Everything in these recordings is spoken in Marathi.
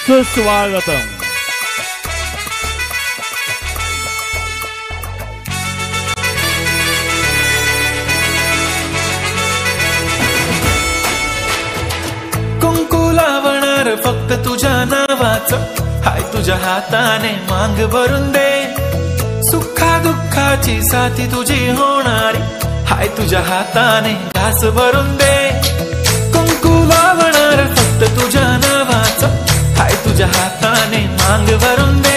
सुस्वागतम. कुंकू लावणार फक्त तुझ्या नावाचं, हाय तुझ्या हाताने मांग भरून दे. सुखा दुःखाची साथी तुझी होणारी, हाय तुझ्या हाताने घास भरून दे. कुंकू लावणार फक्त तुझ्या नावाचं, हाय तुझ्या हाताने मांग भरून दे.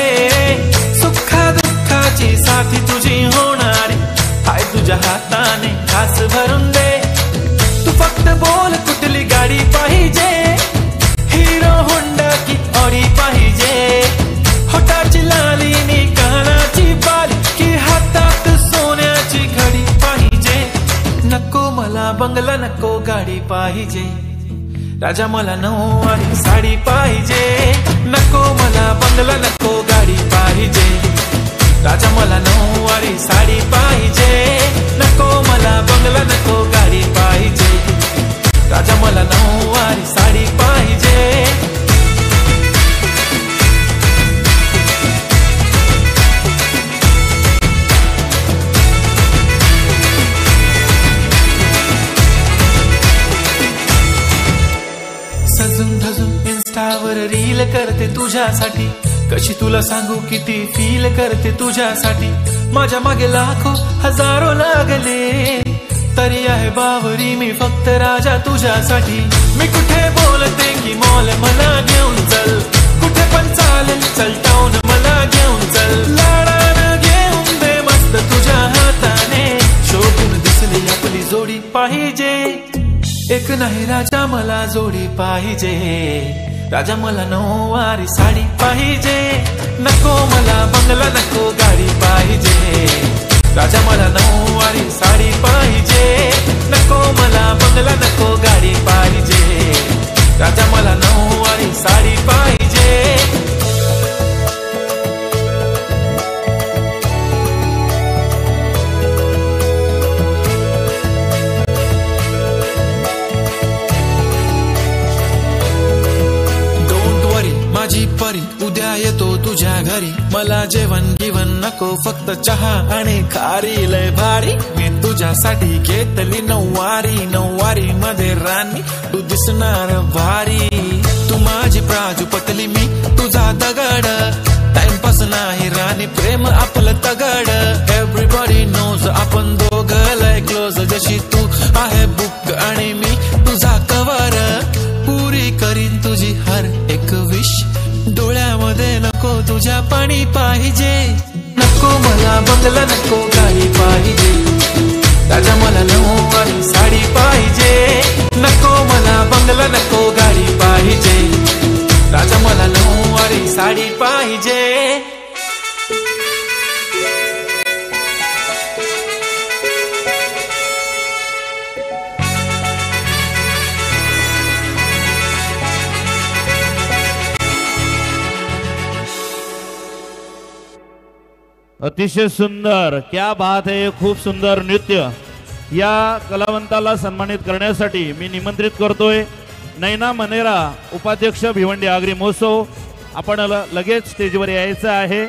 सुखा दुःखाची साथी तुझी होणारी, हाय तुझ्या हाताने घास भरून दे. तू फक्त बोल कुठली गाडी पाहिजे, हिरो होंडा की ऑडी पाहिजे. होटाची लाली नी कानाची बाली, की हातात सोन्याची घडी पाहिजे. नको मला बंगला, नको गाडी पाहिजे. राजा मला नऊवारी साडी पाहिजे. नको मला बंगला, नको गाडी पाहिजे. राजा मला नऊवारी साडी पाहिजे. नको मला बंगला, नको गाडी पाहिजे. राजा मला नऊवारी साडी पाहिजे. सजून धजून इन्स्टावर रील करते तुझ्यासाठी, कशी तुला सांगू किती फील करते तुझ्यासाठी. माझ्या मागे लाखो हजारो लागले, तरी आहे बावरी मी फक्त राजा तुझ्यासाठी. मी कुठे बोलते की मॉल मला घेऊन चल, कुठे पण चालेल चल टाऊन मला घेऊन चल. लाडानं घेऊन दे मस्त तुझ्या हाताने, शोभून दिसली आपली जोडी पाहिजे. एक नाही राजा मला जोडी पाहिजे. राजा मला नऊवारी साडी पाहिजे. नको मला बंगला, नको गाडी पाहिजे. राजा मला नऊवारी साडी पाहिजे. नको मला बंगला, नको गाडी पाहिजे. राजा मला नऊवारी साडी पाहिजे. माझी परी उद्या येतो तुझ्या घरी. मला जेवण गिवण नको, फक्त चहा आणि खारी लय भारी. मी तुझ्यासाठी घेतली नऊवारी, नऊवारी मध्ये राणी तू दिसणार भारी. तू माझी प्राजूपतली, मी तुझा दगड. टाइमपास नाही राणी, प्रेम आपलं तगड. एव्हरीबडी नोज आपण दोघं लय क्लोज. जशी तू आहे बुक आणि मी तुझा कवर. पुरी करीन तुझी हर एक विश. डोळ्यामध्ये नको तुझ्या पाणी पाहिजे. नको मला बंगला, नको गाडी पाहिजे. राजा मला नऊवारी साडी पाहिजे. नको मला बंगला, नको गाडी पाहिजे. राजा मला नऊवारी साडी पाहिजे. अतिशय सुंदर, क्या बात है. खूप सुंदर नृत्य. या कलावंताला सन्मानित करण्यासाठी मी निमंत्रित करतोय नैना मनेरा, उपाध्यक्ष भिवंडी आगरी महोत्सव. आपण लगेच स्टेजवर यायचं आहे.